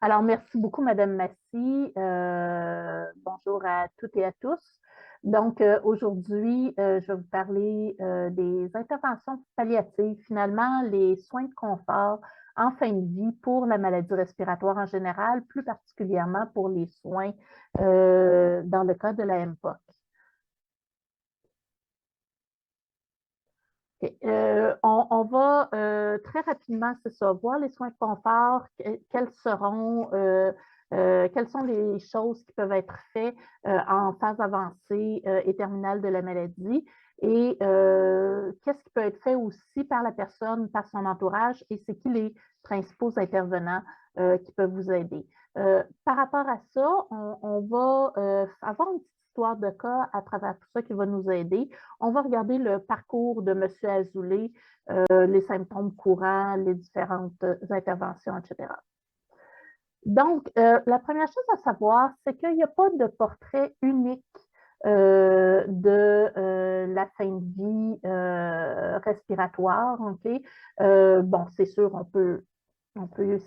Alors, merci beaucoup, Madame Massy. Bonjour à toutes et à tous. Donc, aujourd'hui, je vais vous parler des interventions palliatives, finalement, les soins de confort en fin de vie pour la maladie respiratoire en général, plus particulièrement pour les soins dans le cas de la MPOC. Ok. On va très rapidement, c'est ça, voir les soins de confort, quelles sont les choses qui peuvent être faites en phase avancée et terminale de la maladie et qu'est-ce qui peut être fait aussi par la personne, par son entourage et c'est qui les principaux intervenants qui peuvent vous aider. Par rapport à ça, on va avoir une petite histoire de cas à travers tout ça qui va nous aider. On va regarder le parcours de M. Azoulay, les symptômes courants, les différentes interventions, etc. Donc, la première chose à savoir, c'est qu'il n'y a pas de portrait unique de la fin de vie respiratoire. Okay? Bon, c'est sûr, on peut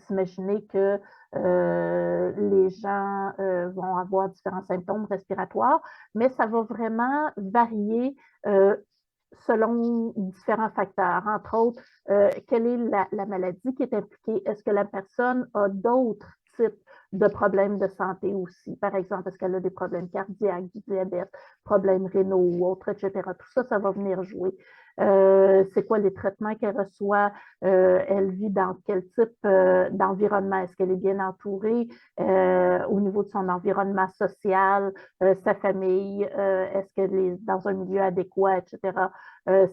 s'imaginer que les gens vont avoir différents symptômes respiratoires, mais ça va vraiment varier selon différents facteurs. Entre autres, quelle est la maladie qui est impliquée? Est-ce que la personne a d'autres types de problèmes de santé aussi? Par exemple, est-ce qu'elle a des problèmes cardiaques, du diabète, problèmes rénaux ou autres, etc. Tout ça, ça va venir jouer. C'est quoi les traitements qu'elle reçoit? Elle vit dans quel type d'environnement? Est-ce qu'elle est bien entourée au niveau de son environnement social, sa famille? Est-ce qu'elle est dans un milieu adéquat, etc.?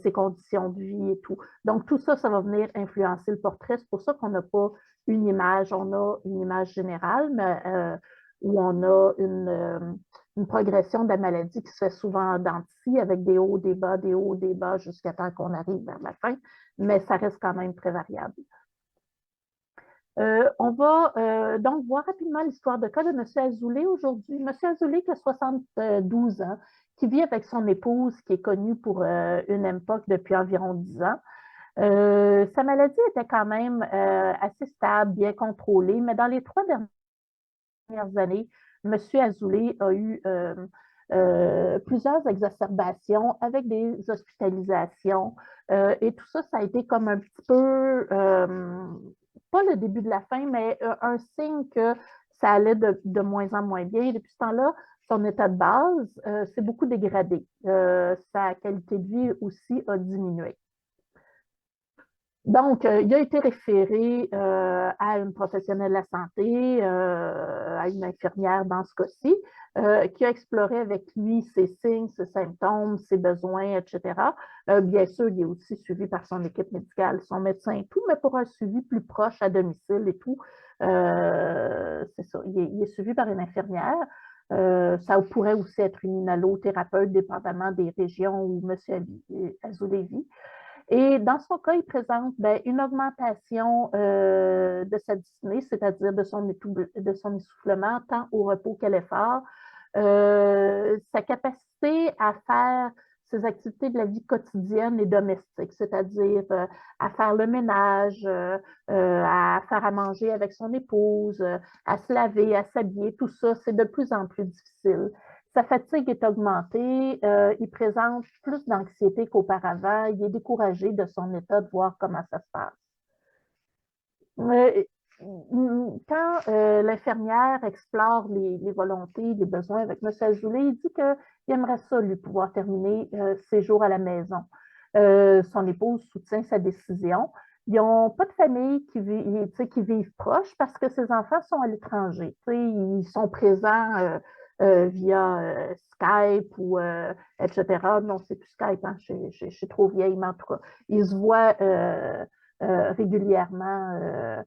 Ses conditions de vie et tout. Donc, tout ça, ça va venir influencer le portrait. C'est pour ça qu'on n'a pas une image, on a une image générale, mais où on a une progression de la maladie qui se fait souvent en dents de scie avec des hauts, des bas, jusqu'à temps qu'on arrive vers la fin, mais ça reste quand même très variable. On va donc voir rapidement l'histoire de cas de M. Azoulay aujourd'hui. M. Azoulay qui a 72 ans, qui vit avec son épouse, qui est connue pour une MPOC depuis environ 10 ans. Sa maladie était quand même assez stable, bien contrôlée, mais dans les 3 dernières années, M. Azoulay a eu plusieurs exacerbations avec des hospitalisations. Et tout ça, ça a été comme un petit peu, pas le début de la fin, mais un signe que ça allait de moins en moins bien. Et depuis ce temps-là, son état de base s'est beaucoup dégradé. Sa qualité de vie aussi a diminué. Donc, il a été référé à une professionnelle de la santé, à une infirmière dans ce cas-ci, qui a exploré avec lui ses signes, ses symptômes, ses besoins, etc. Bien sûr, il est aussi suivi par son équipe médicale, son médecin et tout, mais pour un suivi plus proche à domicile et tout, c'est ça, il est suivi par une infirmière. Ça pourrait aussi être une inhalothérapeute, dépendamment des régions où M. Azoulay vit. Et dans son cas, il présente une augmentation de sa dyspnée, c'est-à-dire de son essoufflement, tant au repos qu'à l'effort. Sa capacité à faire ses activités de la vie quotidienne et domestique, c'est-à-dire à faire le ménage, à faire à manger avec son épouse, à se laver, à s'habiller, tout ça, c'est de plus en plus difficile. Sa fatigue est augmentée, il présente plus d'anxiété qu'auparavant, il est découragé de son état de voir comment ça se passe. Euh, Quand l'infirmière explore les volontés, les besoins avec M. Azoulay, il dit qu'il aimerait ça, lui, pouvoir terminer ses jours à la maison. Son épouse soutient sa décision. Ils n'ont pas de famille qui vivent proches parce que ses enfants sont à l'étranger. Ils sont présents via Skype ou etc. Non, c'est plus Skype, hein, je suis trop vieille, mais en tout cas, ils se voient régulièrement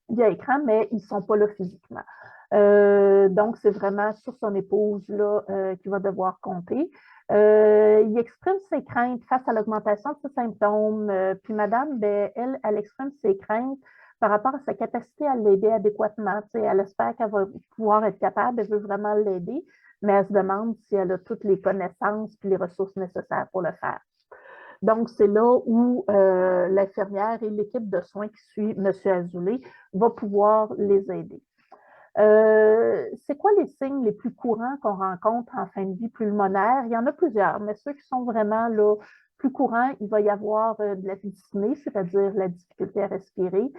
via écran, mais ils ne sont pas là physiquement. Donc, c'est vraiment sur son épouse là, qu'il va devoir compter. Il exprime ses craintes face à l'augmentation de ses symptômes. Puis madame, ben, elle exprime ses craintes par rapport à sa capacité à l'aider adéquatement. T'sais, elle espère qu'elle va pouvoir être capable, elle veut vraiment l'aider, mais elle se demande si elle a toutes les connaissances et les ressources nécessaires pour le faire. Donc, c'est là où l'infirmière et l'équipe de soins qui suit M. Azoulay va pouvoir les aider. C'est quoi les signes les plus courants qu'on rencontre en fin de vie pulmonaire? Il y en a plusieurs, mais ceux qui sont vraiment là, plus courants, il va y avoir de la dyspnée, c'est-à-dire la difficulté à respirer,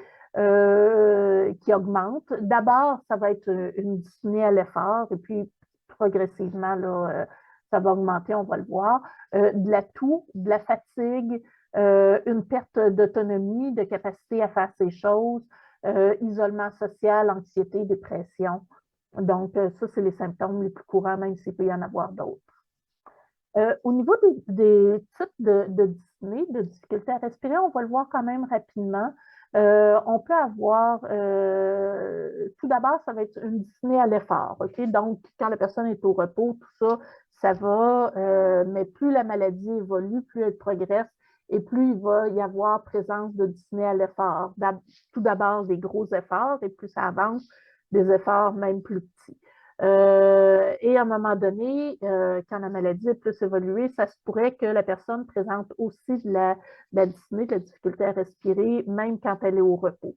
qui augmente. D'abord, ça va être une dyspnée à l'effort, et puis progressivement, là, ça va augmenter, on va le voir. De la toux, de la fatigue, une perte d'autonomie, de capacité à faire ces choses, isolement social, anxiété, dépression. Donc, ça, c'est les symptômes les plus courants, même s'il peut y en avoir d'autres. Au niveau des types de dyspnée, de difficulté à respirer, on va le voir quand même rapidement. On peut avoir, tout d'abord, ça va être une dyspnée à l'effort. OK? Donc, quand la personne est au repos, tout ça, ça va, mais plus la maladie évolue, plus elle progresse et plus il va y avoir présence de dyspnée à l'effort. Tout d'abord, des gros efforts et plus ça avance, des efforts même plus petits. Et à un moment donné, quand la maladie est plus évoluée, ça se pourrait que la personne présente aussi de la dyspnée, de la difficulté à respirer, même quand elle est au repos.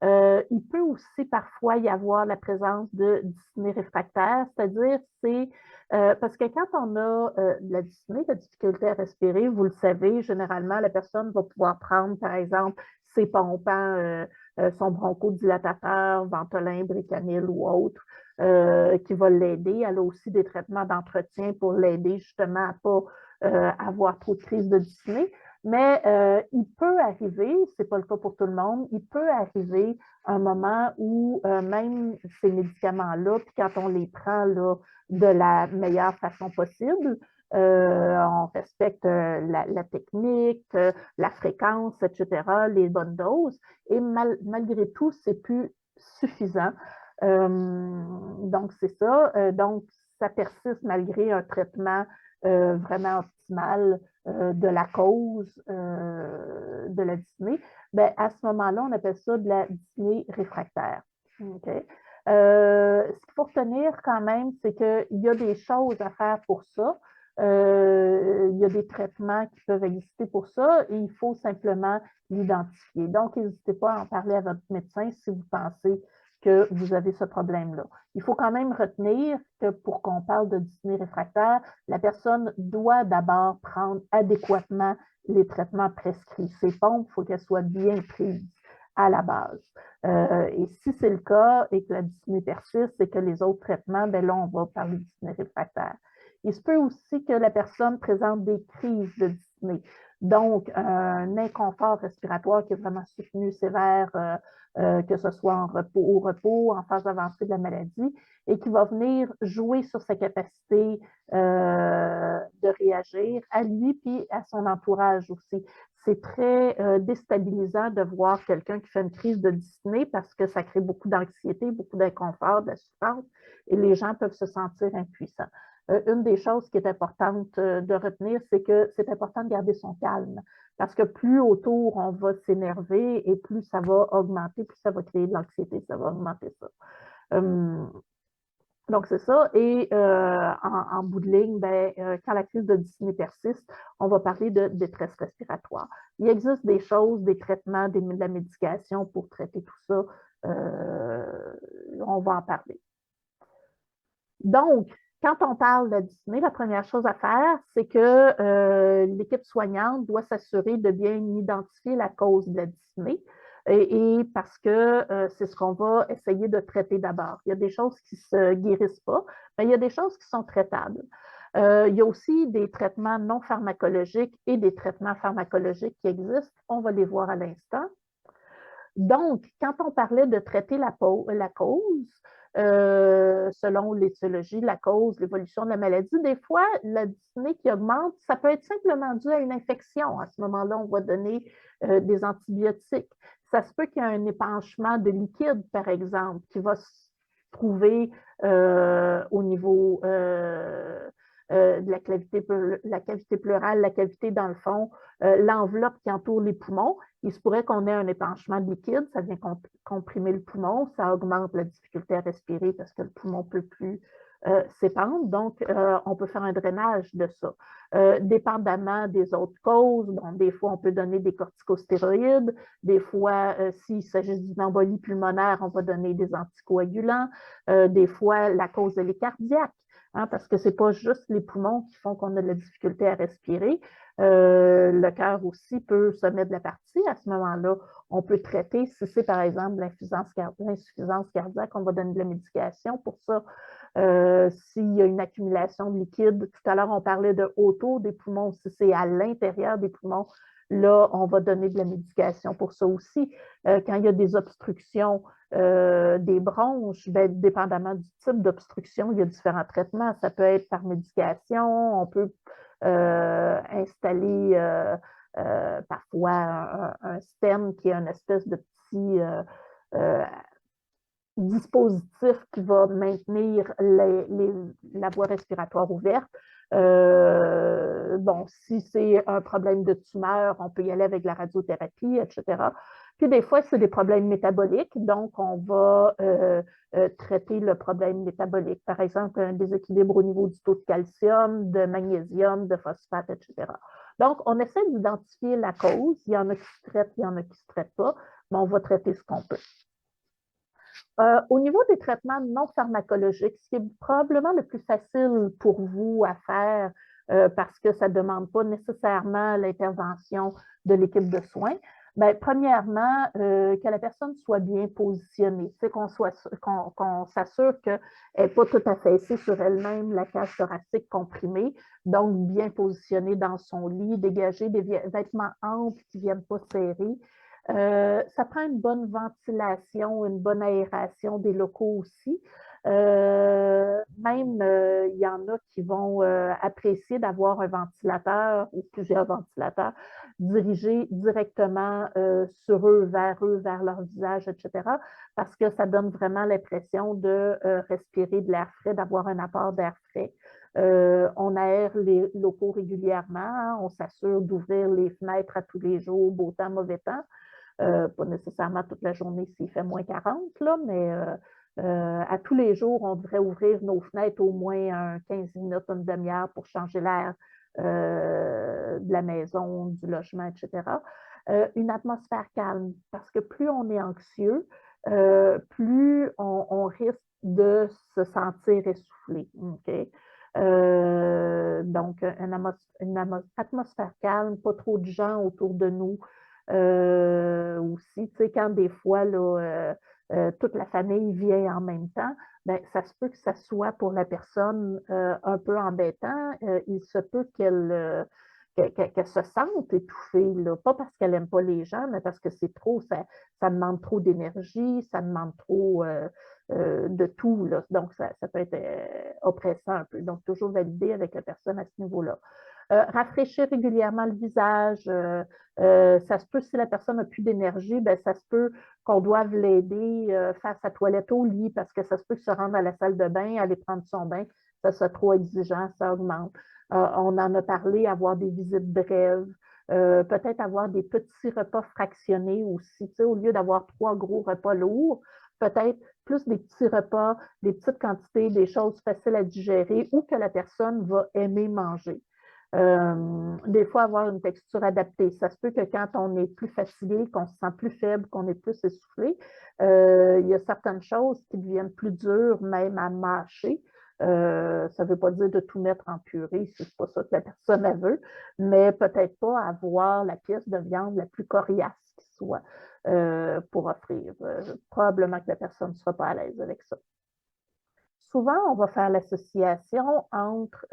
Il peut aussi parfois y avoir la présence de dyspnée réfractaire, c'est-à-dire parce que quand on a de la dyspnée, de la difficulté à respirer, vous le savez, généralement, la personne va pouvoir prendre, par exemple, ses pompants, son bronchodilatateur, Ventolin, Bricanyl ou autre, qui va l'aider. Elle a aussi des traitements d'entretien pour l'aider justement à ne pas avoir trop de crise de dyspnée. Mais il peut arriver, ce n'est pas le cas pour tout le monde, il peut arriver un moment où même ces médicaments-là, puis quand on les prend là, de la meilleure façon possible, on respecte la technique, la fréquence, etc., les bonnes doses, et malgré tout, c'est plus suffisant. Donc, c'est ça. Donc, ça persiste malgré un traitement vraiment optimal de la cause de la dyspnée, ben, à ce moment-là, on appelle ça de la dyspnée réfractaire. Okay? Ce qu'il faut retenir quand même, c'est qu'il y a des choses à faire pour ça. Il y a des traitements qui peuvent exister pour ça et il faut simplement l'identifier. Donc, n'hésitez pas à en parler à votre médecin si vous pensez que vous avez ce problème-là. Il faut quand même retenir que pour qu'on parle de dyspnée réfractaire, la personne doit d'abord prendre adéquatement les traitements prescrits. Ces pompes, il faut qu'elles soient bien prises à la base. Et si c'est le cas et que la dyspnée persiste et que les autres traitements, ben là, on va parler de dyspnée réfractaire. Il se peut aussi que la personne présente des crises de dyspnée. Donc, un inconfort respiratoire qui est vraiment soutenu, sévère, que ce soit au repos, en phase avancée de la maladie, et qui va venir jouer sur sa capacité de réagir à lui puis à son entourage aussi. C'est très déstabilisant de voir quelqu'un qui fait une crise de dyspnée parce que ça crée beaucoup d'anxiété, beaucoup d'inconfort, de la souffrance, et les gens peuvent se sentir impuissants. Une des choses qui est importante de retenir, c'est que c'est important de garder son calme. Parce que plus autour on va s'énerver et plus ça va augmenter, plus ça va créer de l'anxiété, ça va augmenter ça. Donc, c'est ça. Et en bout de ligne, ben, quand la crise de dyspnée persiste, on va parler de détresse respiratoire. Il existe des choses, des traitements, de la médication pour traiter tout ça. On va en parler. Donc, quand on parle de dyspnée, la première chose à faire, c'est que l'équipe soignante doit s'assurer de bien identifier la cause de la dyspnée. Et parce que c'est ce qu'on va essayer de traiter d'abord. Il y a des choses qui ne se guérissent pas, mais il y a des choses qui sont traitables. Il y a aussi des traitements non pharmacologiques et des traitements pharmacologiques qui existent. On va les voir à l'instant. Donc, quand on parlait de traiter la cause, selon l'étiologie, la cause, l'évolution de la maladie, des fois, la dyspnée qui augmente, ça peut être simplement dû à une infection. À ce moment-là, on va donner des antibiotiques. Ça se peut qu'il y ait un épanchement de liquide, par exemple, qui va se trouver au niveau de la cavité pleurale, la cavité dans le fond, l'enveloppe qui entoure les poumons. Il se pourrait qu'on ait un épanchement de liquide, ça vient comprimer le poumon, ça augmente la difficulté à respirer parce que le poumon ne peut plus s'épandent. Donc, on peut faire un drainage de ça. Dépendamment des autres causes, bon, des fois, on peut donner des corticostéroïdes. Des fois, s'il s'agit d'une embolie pulmonaire, on va donner des anticoagulants. Des fois, la cause, elle est cardiaque. Hein, parce que ce n'est pas juste les poumons qui font qu'on a de la difficulté à respirer. Le cœur aussi peut se mettre de la partie. À ce moment-là, on peut traiter, si c'est par exemple l'insuffisance cardiaque, on va donner de la médication pour ça. S'il y a une accumulation de liquide, tout à l'heure, on parlait de autour des poumons, si c'est à l'intérieur des poumons, là, on va donner de la médication pour ça aussi. Quand il y a des obstructions des bronches, bien, dépendamment du type d'obstruction, il y a différents traitements. Ça peut être par médication, on peut installer parfois un stent qui est une espèce de petit dispositif qui va maintenir la voie respiratoire ouverte. Bon, si c'est un problème de tumeur, on peut y aller avec la radiothérapie, etc. Puis des fois, c'est des problèmes métaboliques, donc on va traiter le problème métabolique. Par exemple, un déséquilibre au niveau du taux de calcium, de magnésium, de phosphate, etc. Donc, on essaie d'identifier la cause. Il y en a qui se traitent, il y en a qui ne se traitent pas, mais on va traiter ce qu'on peut. Au niveau des traitements non pharmacologiques, ce qui est probablement le plus facile pour vous à faire parce que ça ne demande pas nécessairement l'intervention de l'équipe de soins, bien, premièrement, que la personne soit bien positionnée, qu'on s'assure qu'elle n'est pas tout affaissée sur elle-même, la cage thoracique comprimée, donc bien positionnée dans son lit, dégager des vêtements amples qui ne viennent pas serrer. Ça prend une bonne ventilation, une bonne aération des locaux aussi. Même, il y en a qui vont apprécier d'avoir un ventilateur ou plusieurs ventilateurs dirigés directement sur eux, vers leur visage, etc., parce que ça donne vraiment l'impression de respirer de l'air frais, d'avoir un apport d'air frais. On aère les locaux régulièrement, hein, on s'assure d'ouvrir les fenêtres à tous les jours, beau temps, mauvais temps. Pas nécessairement toute la journée s'il fait moins 40, là, mais à tous les jours, on devrait ouvrir nos fenêtres au moins 15 minutes, une demi-heure pour changer l'air de la maison, du logement, etc. Une atmosphère calme, parce que plus on est anxieux, plus on risque de se sentir essoufflé. Okay? Donc, une atmosphère calme, pas trop de gens autour de nous. Aussi, tu sais, quand des fois, là, toute la famille vient en même temps, ben, ça se peut que ça soit pour la personne un peu embêtant. Il se peut qu'elle se sente étouffée, là. Pas parce qu'elle n'aime pas les gens, mais parce que c'est trop, ça demande trop d'énergie, ça demande trop de tout, là. Donc, ça peut être oppressant un peu. Donc, toujours valider avec la personne à ce niveau-là. Rafraîchir régulièrement le visage. Ça se peut, si la personne n'a plus d'énergie, ben, ça se peut qu'on doive l'aider faire sa toilette au lit parce que ça se peut que se rendre à la salle de bain, aller prendre son bain, ça soit trop exigeant, ça augmente. On en a parlé, avoir des visites brèves, peut-être avoir des petits repas fractionnés aussi, tu sais, au lieu d'avoir 3 gros repas lourds, peut-être plus des petits repas, des petites quantités, des choses faciles à digérer ou que la personne va aimer manger. Des fois, avoir une texture adaptée. Ça se peut que quand on est plus fatigué, qu'on se sent plus faible, qu'on est plus essoufflé, il y a certaines choses qui deviennent plus dures, même à mâcher. Ça ne veut pas dire de tout mettre en purée, si ce n'est pas ça que la personne veut, mais peut-être pas avoir la pièce de viande la plus coriace qui soit pour offrir. Probablement que la personne ne sera pas à l'aise avec ça. Souvent, on va faire l'association entre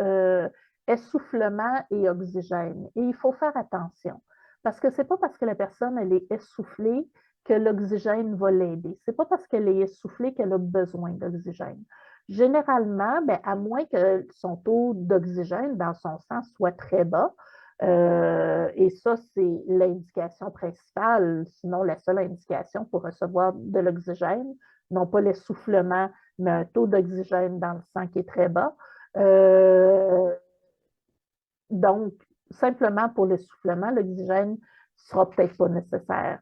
essoufflement et oxygène. Et il faut faire attention parce que ce n'est pas parce que la personne elle est essoufflée que l'oxygène va l'aider. Ce n'est pas parce qu'elle est essoufflée qu'elle a besoin d'oxygène. Généralement, bien, à moins que son taux d'oxygène dans son sang soit très bas, et ça, c'est l'indication principale, sinon la seule indication pour recevoir de l'oxygène, non pas l'essoufflement, mais un taux d'oxygène dans le sang qui est très bas. Donc, simplement pour l'essoufflement, l'oxygène, sera peut-être pas nécessaire.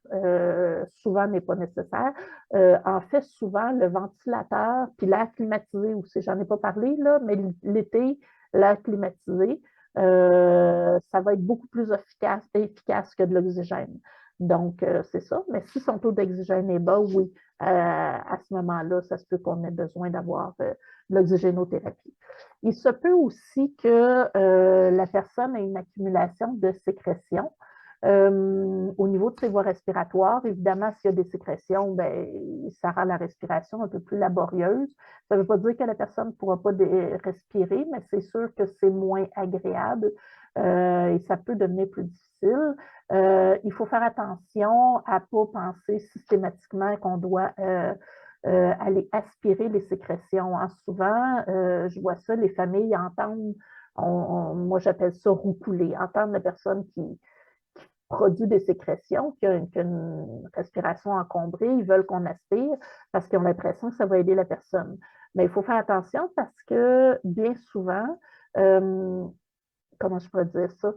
Souvent n'est pas nécessaire. En fait, souvent, le ventilateur, puis l'air climatisé aussi, j'en ai pas parlé, là, mais l'été, l'air climatisé, ça va être beaucoup plus efficace que de l'oxygène. Donc, c'est ça. Mais si son taux d'oxygène est bas, oui, à ce moment-là, ça se peut qu'on ait besoin d'avoir de l'oxygénothérapie. Il se peut aussi que la personne ait une accumulation de sécrétions au niveau de ses voies respiratoires. Évidemment, s'il y a des sécrétions, ben, ça rend la respiration un peu plus laborieuse. Ça ne veut pas dire que la personne ne pourra pas respirer, mais c'est sûr que c'est moins agréable et ça peut devenir plus difficile. Il faut faire attention à ne pas penser systématiquement qu'on doit aller aspirer les sécrétions. Hein. Souvent, je vois ça, les familles entendent, moi j'appelle ça roucouler, entendre la personne qui produit des sécrétions, qui a une respiration encombrée, ils veulent qu'on aspire parce qu'ils ont l'impression que ça va aider la personne. Mais il faut faire attention parce que bien souvent, comment je pourrais dire ça,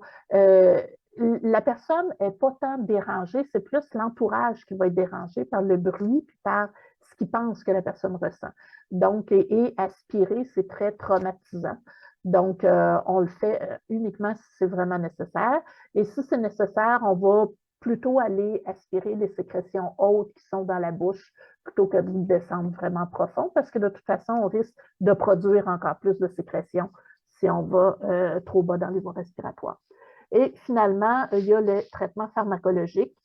la personne n'est pas tant dérangée, c'est plus l'entourage qui va être dérangé par le bruit puis par ce qu'il pense que la personne ressent. Donc, et aspirer, c'est très traumatisant. Donc, on le fait uniquement si c'est vraiment nécessaire. Et si c'est nécessaire, on va plutôt aller aspirer les sécrétions hautes qui sont dans la bouche plutôt que de descendre vraiment profond parce que de toute façon, on risque de produire encore plus de sécrétions si on va trop bas dans les voies respiratoires. Et finalement, il y a le traitement pharmacologique.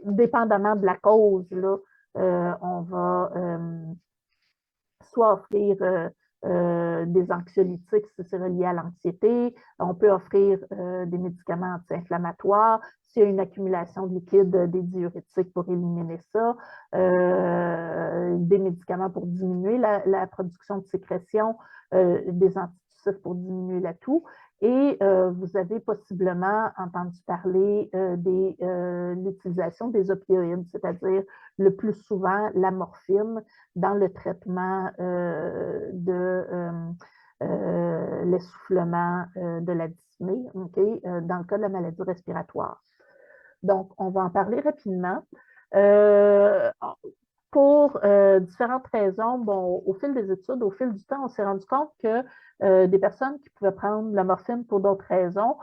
Dépendamment de la cause, là, on va soit offrir des anxiolytiques si c'est relié à l'anxiété. On peut offrir des médicaments anti-inflammatoires. S'il y a une accumulation de liquide, des diurétiques pour éliminer ça. Des médicaments pour diminuer la production de sécrétion, des antitussifs pour diminuer la toux. Et vous avez possiblement entendu parler de l'utilisation des opioïdes, c'est-à-dire le plus souvent la morphine dans le traitement de l'essoufflement de la dyspnée, okay, dans le cas de la maladie respiratoire. Donc, on va en parler rapidement. Pour différentes raisons, bon, au fil des études, au fil du temps, on s'est rendu compte que des personnes qui pouvaient prendre la morphine pour d'autres raisons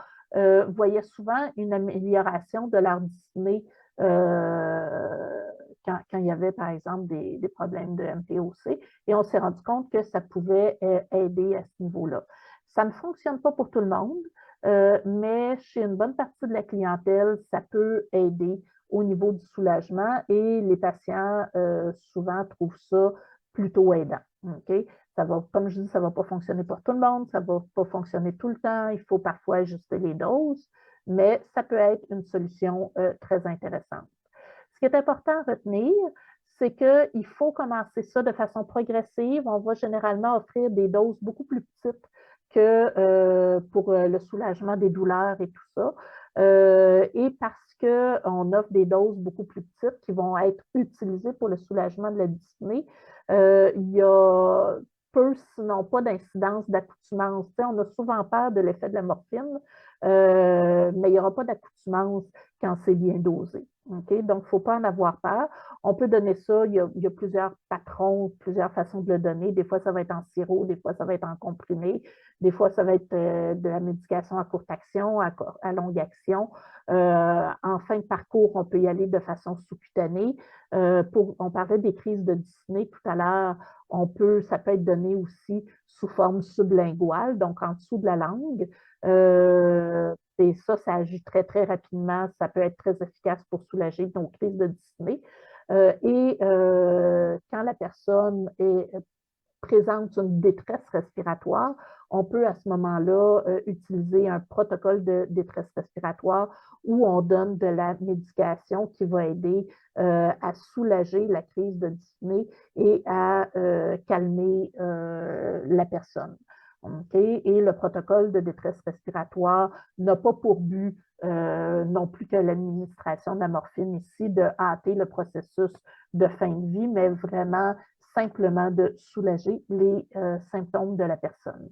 voyaient souvent une amélioration de leur dyspnée quand il y avait, par exemple, des problèmes de MPOC. Et on s'est rendu compte que ça pouvait aider à ce niveau-là. Ça ne fonctionne pas pour tout le monde, mais chez une bonne partie de la clientèle, ça peut aider au niveau du soulagement et les patients souvent trouvent ça plutôt aidant. Okay? Ça va, comme je dis, ça ne va pas fonctionner pour tout le monde, ça ne va pas fonctionner tout le temps, il faut parfois ajuster les doses, mais ça peut être une solution très intéressante. Ce qui est important à retenir, c'est qu'il faut commencer ça de façon progressive. On va généralement offrir des doses beaucoup plus petites que pour le soulagement des douleurs et tout ça. Et parce qu'on offre des doses beaucoup plus petites qui vont être utilisées pour le soulagement de la dyspnée, il y a peu, sinon pas d'incidence d'accoutumance. On a souvent peur de l'effet de la morphine, mais il n'y aura pas d'accoutumance quand c'est bien dosé. Okay? Donc, il ne faut pas en avoir peur. On peut donner ça, il y a plusieurs patrons, plusieurs façons de le donner. Des fois, ça va être en sirop, des fois, ça va être en comprimé, des fois, ça va être de la médication à courte action, à longue action. En fin de parcours, on peut y aller de façon sous-cutanée. On parlait des crises de dyspnée tout à l'heure. Ça peut être donné aussi sous forme sublinguale, donc en dessous de la langue. Et ça agit très, très rapidement. Ça peut être très efficace pour soulager nos crises de dyspnée. Quand la personne présente une détresse respiratoire, on peut à ce moment-là utiliser un protocole de détresse respiratoire où on donne de la médication qui va aider à soulager la crise de dyspnée et à calmer la personne. Okay? Et le protocole de détresse respiratoire n'a pas pour but non plus que l'administration de la morphine ici de hâter le processus de fin de vie, mais vraiment simplement de soulager les symptômes de la personne.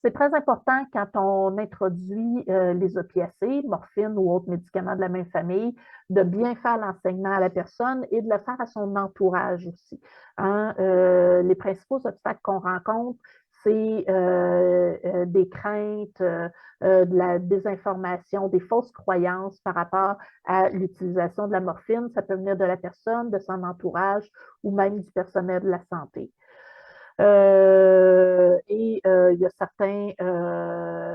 c'est très important quand on introduit les opiacés, morphine ou autres médicaments de la même famille, de bien faire l'enseignement à la personne et de le faire à son entourage aussi. Hein? Les principaux obstacles qu'on rencontre, c'est des craintes, de la désinformation, des fausses croyances par rapport à l'utilisation de la morphine. Ça peut venir de la personne, de son entourage ou même du personnel de la santé. Il y a certains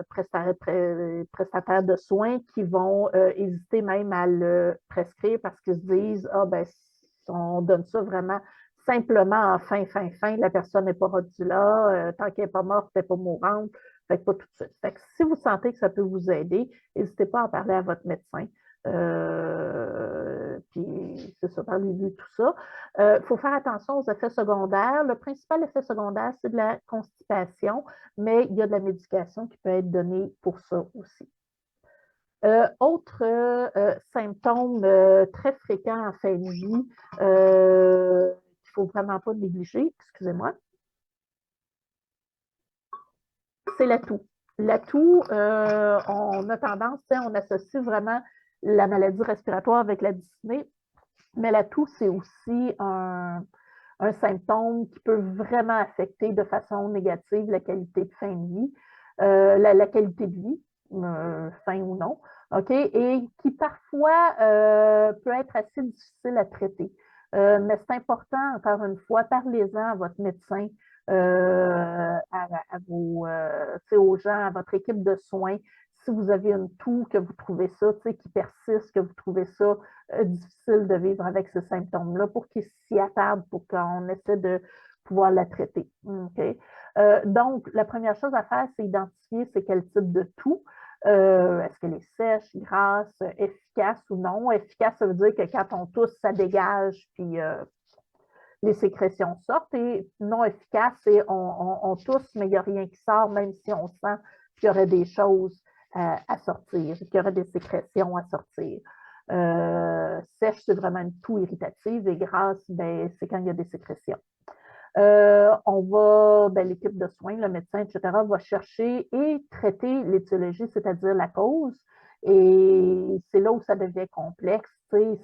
prestataires de soins qui vont hésiter même à le prescrire parce qu'ils se disent, ah ben, on donne ça vraiment simplement en fin, la personne n'est pas rendue là, tant qu'elle n'est pas morte, elle n'est pas mourante, fait que pas tout de suite. Fait que si vous sentez que ça peut vous aider, n'hésitez pas à en parler à votre médecin. Puis c'est ça, parlez-lui de tout ça. Il faut faire attention aux effets secondaires. Le principal effet secondaire, c'est de la constipation, mais il y a de la médication qui peut être donnée pour ça aussi. Autre symptôme très fréquent en fin de vie, qu'il ne faut vraiment pas négliger, excusez-moi, c'est la toux. La toux, on a tendance, on associe vraiment la maladie respiratoire avec la dyspnée, mais la toux, c'est aussi un symptôme qui peut vraiment affecter de façon négative la qualité de fin de vie, la qualité de vie, fin ou non, OK, et qui parfois peut être assez difficile à traiter. Mais c'est important, encore une fois, parlez-en à votre médecin, aux gens, à votre équipe de soins. Si vous avez une toux, que vous trouvez ça, qui persiste, que vous trouvez ça difficile de vivre avec ces symptômes-là, pour qu'ils s'y attardent, pour qu'on essaie de pouvoir la traiter. Okay? Donc, la première chose à faire, c'est identifier c'est quel type de toux. Est-ce qu'elle est sèche, grasse, efficace ou non? Efficace, ça veut dire que quand on tousse, ça dégage, puis les sécrétions sortent. Et non efficace, c'est on tousse, mais il n'y a rien qui sort, même si on sent qu'il y aurait des choses à sortir, qu'il y aurait des sécrétions à sortir. Sèche, c'est vraiment une toux irritative, et grasse, ben, c'est quand il y a des sécrétions. L'équipe de soins, le médecin, etc., va chercher et traiter l'étiologie, c'est-à-dire la cause. Et c'est là où ça devient complexe,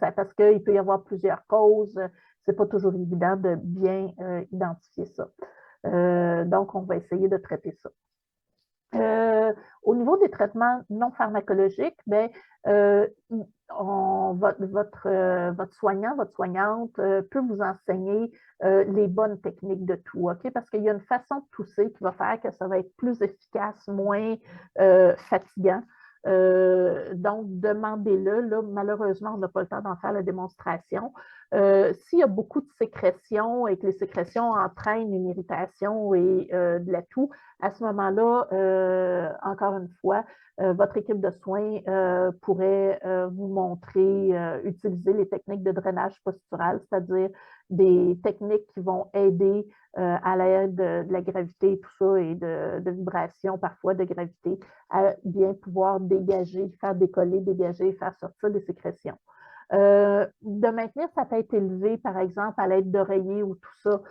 parce qu'il peut y avoir plusieurs causes. C'est pas toujours évident de bien identifier ça. Donc, on va essayer de traiter ça. Au niveau des traitements non pharmacologiques, ben, votre soignant, votre soignante peut vous enseigner les bonnes techniques de toux, OK? Parce qu'il y a une façon de tousser qui va faire que ça va être plus efficace, moins fatigant. Donc, demandez-le. Là, malheureusement, on n'a pas le temps d'en faire la démonstration. S'il y a beaucoup de sécrétions et que les sécrétions entraînent une irritation et de la toux, à ce moment-là, encore une fois, votre équipe de soins pourrait vous montrer, utiliser les techniques de drainage postural, c'est-à-dire des techniques qui vont aider à l'aide de la gravité et tout ça et de vibrations parfois de gravité à bien pouvoir dégager, faire décoller, dégager, faire sortir des sécrétions. De maintenir sa tête élevée, par exemple, à l'aide d'oreillers ou tout ça,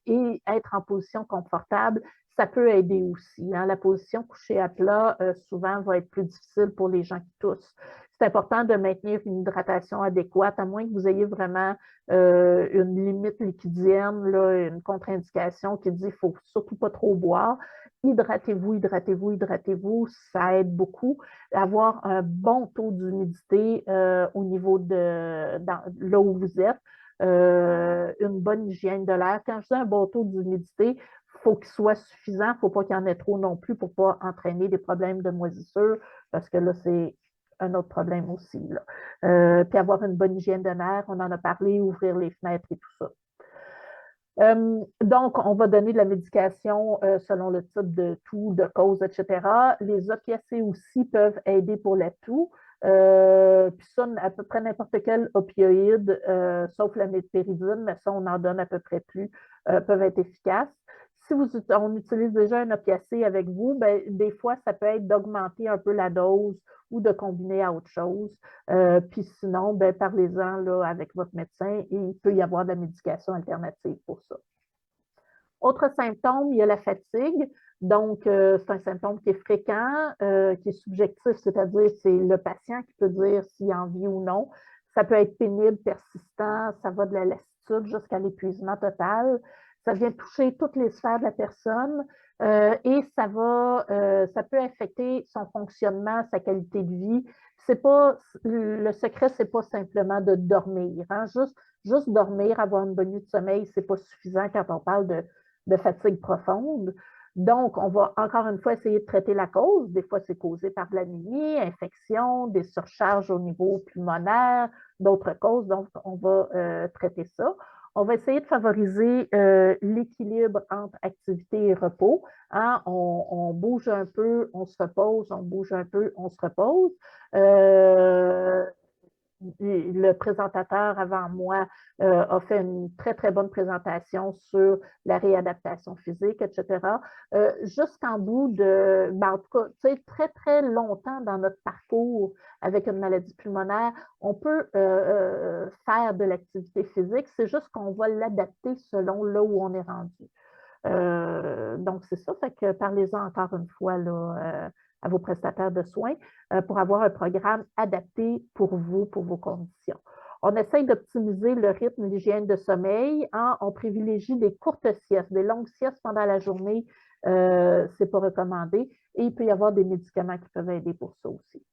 et être en position confortable, ça peut aider aussi. Hein. La position couchée à plat, souvent, va être plus difficile pour les gens qui toussent. C'est important de maintenir une hydratation adéquate, à moins que vous ayez vraiment une limite liquidienne, là, une contre-indication qui dit qu'il ne faut surtout pas trop boire. Hydratez-vous, hydratez-vous, hydratez-vous, ça aide beaucoup. Avoir un bon taux d'humidité au niveau là où vous êtes, une bonne hygiène de l'air. Quand je dis un bon taux d'humidité, il faut qu'il soit suffisant, il ne faut pas qu'il y en ait trop non plus pour ne pas entraîner des problèmes de moisissure, parce que là, c'est un autre problème aussi. Là. Puis avoir une bonne hygiène de l'air, on en a parlé, ouvrir les fenêtres et tout ça. Donc, on va donner de la médication selon le type de toux, de cause, etc. Les opiacés aussi peuvent aider pour la toux. Puis ça, à peu près n'importe quel opioïde, sauf la méthéridine, mais ça, on en donne à peu près plus, peuvent être efficaces. Si on utilise déjà un opiacé avec vous, ben, des fois, ça peut être d'augmenter un peu la dose ou de combiner à autre chose. Puis sinon, ben, parlez-en là, avec votre médecin et il peut y avoir de la médication alternative pour ça. Autre symptôme, il y a la fatigue. Donc, c'est un symptôme qui est fréquent, qui est subjectif, c'est-à-dire c'est le patient qui peut dire s'il a envie ou non. Ça peut être pénible, persistant, ça va de la lassitude jusqu'à l'épuisement total. Ça vient toucher toutes les sphères de la personne et ça peut affecter son fonctionnement, sa qualité de vie. Le secret, c'est pas simplement de dormir, hein. Juste dormir, avoir une bonne nuit de sommeil, c'est pas suffisant quand on parle de fatigue profonde. Donc, on va encore une fois essayer de traiter la cause. Des fois, c'est causé par de l'anémie, infection, des surcharges au niveau pulmonaire, d'autres causes. Donc, on va traiter ça. On va essayer de favoriser l'équilibre entre activité et repos. Hein? On bouge un peu, on se repose, on bouge un peu, on se repose. Le présentateur avant moi a fait une très, très bonne présentation sur la réadaptation physique, etc. Jusqu'en bout en tout cas, tu sais, très, très longtemps dans notre parcours avec une maladie pulmonaire, on peut faire de l'activité physique, c'est juste qu'on va l'adapter selon là où on est rendu. Donc, c'est ça. Fait que parlez-en encore une fois là, à vos prestataires de soins pour avoir un programme adapté pour vous, pour vos conditions. On essaye d'optimiser le rythme, l'hygiène de sommeil. Hein? On privilégie des courtes siestes, des longues siestes pendant la journée. C'est pas recommandé. Et il peut y avoir des médicaments qui peuvent aider pour ça aussi.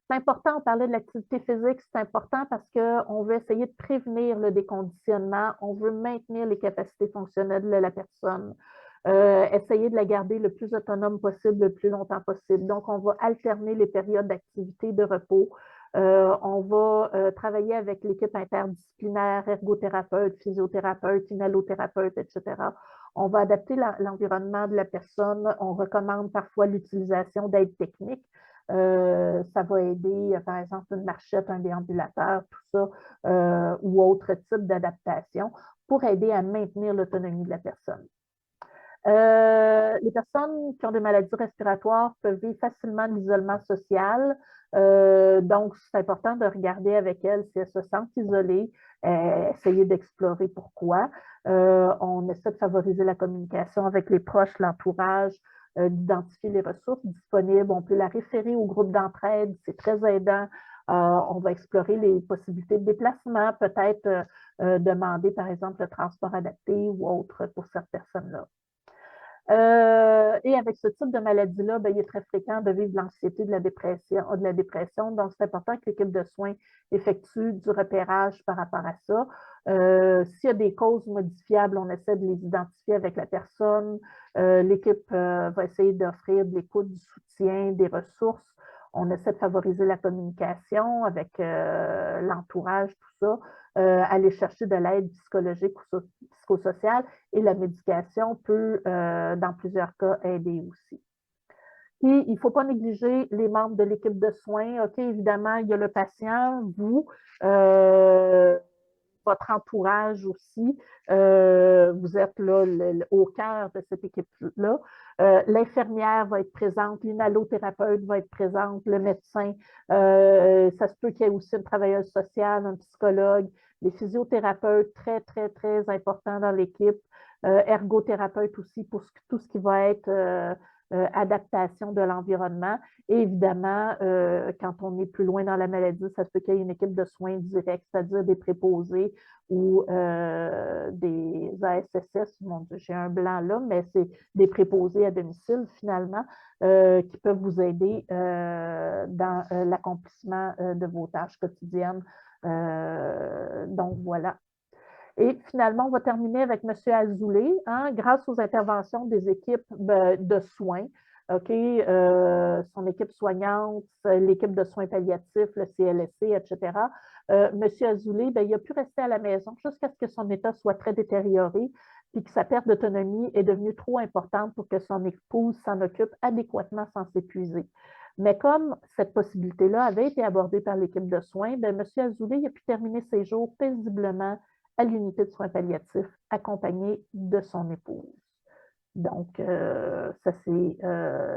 C'est important, on parlait de l'activité physique, c'est important parce qu'on veut essayer de prévenir le déconditionnement, on veut maintenir les capacités fonctionnelles de la personne, essayer de la garder le plus autonome possible, le plus longtemps possible. Donc, on va alterner les périodes d'activité, de repos. On va travailler avec l'équipe interdisciplinaire, ergothérapeute, physiothérapeute, inhalothérapeute, etc. On va adapter l'environnement de la personne. On recommande parfois l'utilisation d'aides techniques. Ça va aider, par exemple, une marchette, un déambulateur, tout ça, ou autre type d'adaptation pour aider à maintenir l'autonomie de la personne. Les personnes qui ont des maladies respiratoires peuvent vivre facilement de l'isolement social. Donc, c'est important de regarder avec elles si elles se sentent isolées, essayer d'explorer pourquoi. On essaie de favoriser la communication avec les proches, l'entourage, d'identifier les ressources disponibles. On peut la référer au groupe d'entraide, c'est très aidant. On va explorer les possibilités de déplacement, peut-être demander, par exemple, le transport adapté ou autre pour cette personne-là. Et avec ce type de maladie-là, ben, il est très fréquent de vivre de l'anxiété, de la dépression. Donc, c'est important que l'équipe de soins effectue du repérage par rapport à ça. S'il y a des causes modifiables, on essaie de les identifier avec la personne. L'équipe va essayer d'offrir de l'écoute, du soutien, des ressources. On essaie de favoriser la communication avec l'entourage, tout ça. Aller chercher de l'aide psychologique ou psychosociale et la médication peut, dans plusieurs cas, aider aussi. Puis, il ne faut pas négliger les membres de l'équipe de soins. OK, évidemment, il y a le patient, vous, votre entourage aussi. Vous êtes là au cœur de cette équipe-là. L'infirmière va être présente, l'inhalothérapeute va être présente, le médecin. Ça se peut qu'il y ait aussi une travailleuse sociale, un psychologue, les physiothérapeutes, très, très, très importants dans l'équipe. Ergothérapeute aussi pour tout ce qui va être adaptation de l'environnement. Et évidemment, quand on est plus loin dans la maladie, ça se peut qu'il y ait une équipe de soins directs, c'est-à-dire des préposés ou des ASSS. Mon Dieu, j'ai un blanc là, mais c'est des préposés à domicile finalement qui peuvent vous aider dans l'accomplissement de vos tâches quotidiennes. Donc voilà. Et finalement, on va terminer avec M. Azoulay, hein, grâce aux interventions des équipes de soins, son équipe soignante, l'équipe de soins palliatifs, le CLSC, etc. M. Azoulay, il a pu rester à la maison jusqu'à ce que son état soit très détérioré, puis que sa perte d'autonomie est devenue trop importante pour que son épouse s'en occupe adéquatement sans s'épuiser. Mais comme cette possibilité-là avait été abordée par l'équipe de soins, M. Azoulay a pu terminer ses jours paisiblement à l'unité de soins palliatifs, accompagné de son épouse. Donc, ça s'est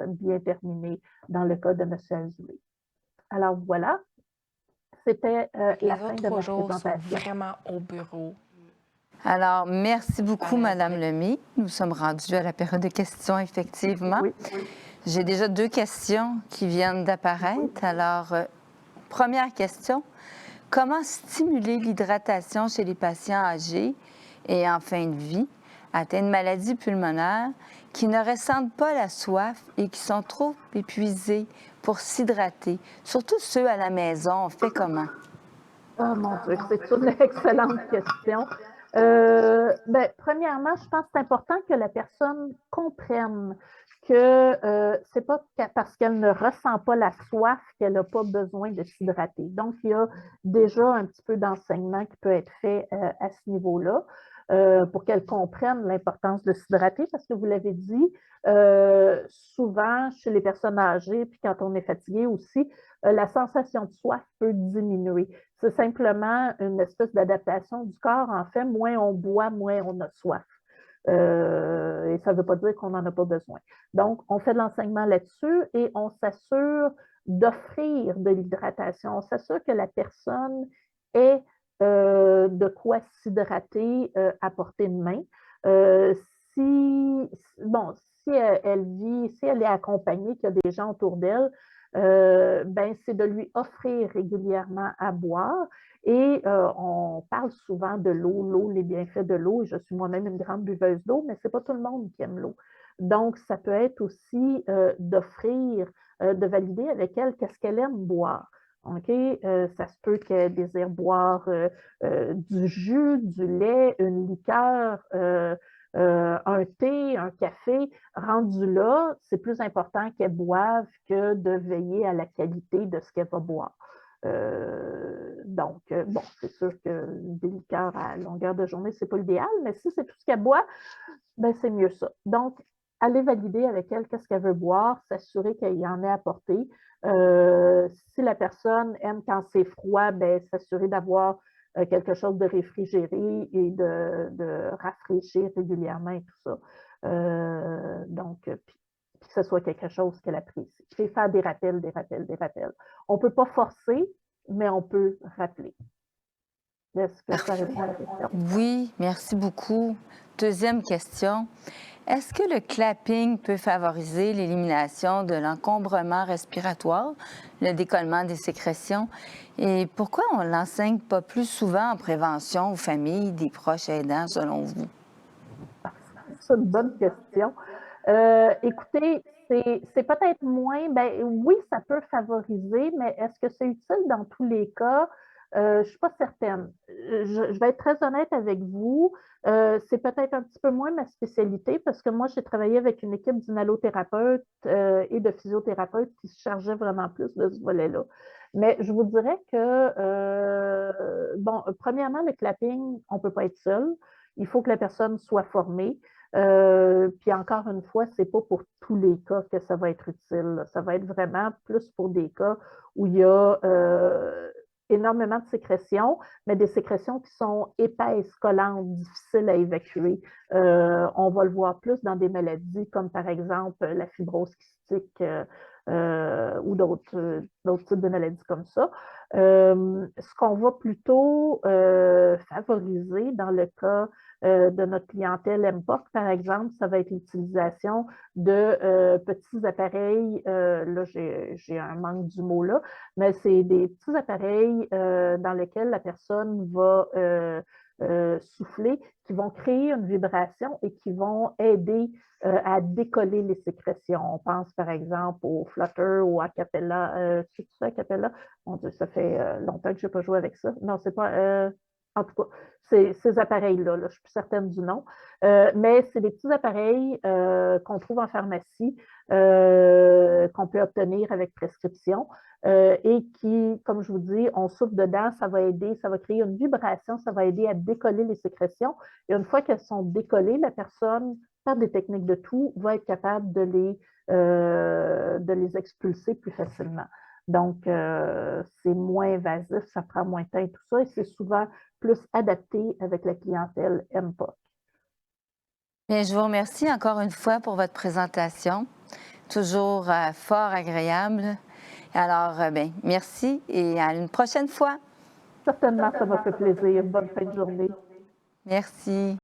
bien terminé dans le cas de M. Azoulay. Alors voilà, c'était la fin de ma Les autres jours sont présentation. vraiment au bureau. Alors, merci beaucoup, Madame Lemay. Nous sommes rendus à la période de questions, effectivement. Oui, J'ai déjà 2 questions qui viennent d'apparaître. Alors, première question, comment stimuler l'hydratation chez les patients âgés et en fin de vie, atteints de maladies pulmonaires, qui ne ressentent pas la soif et qui sont trop épuisés pour s'hydrater, surtout ceux à la maison? On fait comment? oh mon Dieu, c'est une excellente question. Premièrement, je pense que c'est important que la personne comprenne que c'est pas parce qu'elle ne ressent pas la soif qu'elle n'a pas besoin de s'hydrater. Donc, il y a déjà un petit peu d'enseignement qui peut être fait à ce niveau-là pour qu'elle comprenne l'importance de s'hydrater, parce que vous l'avez dit, souvent chez les personnes âgées, puis quand on est fatigué aussi, la sensation de soif peut diminuer. C'est simplement une espèce d'adaptation du corps. En fait, moins on boit, moins on a soif. Et ça ne veut pas dire qu'on n'en a pas besoin. Donc, on fait de l'enseignement là-dessus et on s'assure d'offrir de l'hydratation. On s'assure que la personne ait de quoi s'hydrater à portée de main. Euh, si, bon, si elle vit, si elle est accompagnée, qu'il y a des gens autour d'elle, ben, c'est de lui offrir régulièrement à boire. Et on parle souvent de l'eau, les bienfaits de l'eau. Je suis moi-même une grande buveuse d'eau, mais ce n'est pas tout le monde qui aime l'eau. Donc, ça peut être aussi d'offrir, de valider avec elle qu'est-ce qu'elle aime boire. OK? Ça se peut qu'elle désire boire du jus, du lait, une liqueur, un thé, un café. Rendu là, c'est plus important qu'elle boive que de veiller à la qualité de ce qu'elle va boire. Bon, c'est sûr que des liqueurs à longueur de journée, c'est pas l'idéal, mais si c'est tout ce qu'elle boit, ben c'est mieux ça. Donc, aller valider avec elle qu'est-ce qu'elle veut boire, s'assurer qu'elle y en ait apporté. Si la personne aime quand c'est froid, ben s'assurer d'avoir quelque chose de réfrigéré et de rafraîchir régulièrement et tout ça. Puis que ce soit quelque chose qu'elle apprécie. Puis faire des rappels, des rappels, des rappels. On ne peut pas forcer, mais on peut rappeler. Est-ce que ça Parfait. répond à la question? Oui, merci beaucoup. Deuxième question. Est-ce que le clapping peut favoriser l'élimination de l'encombrement respiratoire, le décollement des sécrétions? Et pourquoi on ne l'enseigne pas plus souvent en prévention aux familles des proches aidants, selon vous? C'est une bonne question. Écoutez, c'est peut-être moins, ben oui, ça peut favoriser, mais est-ce que c'est utile dans tous les cas? Je ne suis pas certaine. Je vais être très honnête avec vous. C'est peut-être un petit peu moins ma spécialité parce que moi, j'ai travaillé avec une équipe d'inhalothérapeutes et de physiothérapeutes qui se chargeaient vraiment plus de ce volet-là. Mais je vous dirais que, bon, premièrement, le clapping, on ne peut pas être seul. Il faut que la personne soit formée. Puis encore une fois, c'est pas pour tous les cas que ça va être utile. Ça va être vraiment plus pour des cas où il y a énormément de sécrétions, mais des sécrétions qui sont épaisses, collantes, difficiles à évacuer. On va le voir plus dans des maladies comme par exemple la fibrose kystique ou d'autres types de maladies comme ça. Ce qu'on va plutôt favoriser dans le cas de notre clientèle MPOC, par exemple, ça va être l'utilisation de petits appareils, là j'ai un manque du mot là, mais c'est des petits appareils dans lesquels la personne va souffler, qui vont créer une vibration et qui vont aider à décoller les sécrétions. On pense par exemple au flutter ou à Capella. C'est ça, Acapella? Mon Dieu, ça fait longtemps que je n'ai pas joué avec ça. Non, c'est pas. En tout cas, ces appareils-là, là, je suis plus certaine du nom, mais c'est des petits appareils qu'on trouve en pharmacie, qu'on peut obtenir avec prescription et qui, comme je vous dis, on souffle dedans, ça va aider, ça va créer une vibration, ça va aider à décoller les sécrétions. Et une fois qu'elles sont décollées, la personne, par des techniques de tout, va être capable de les expulser plus facilement. Donc, c'est moins invasif, ça prend moins de temps et tout ça, et c'est souvent plus adapté avec la clientèle MPOC. Bien, je vous remercie encore une fois pour votre présentation, toujours fort agréable. Alors, bien, merci et à une prochaine fois. Certainement, ça m'a fait plaisir. Bonne fin de journée. Merci.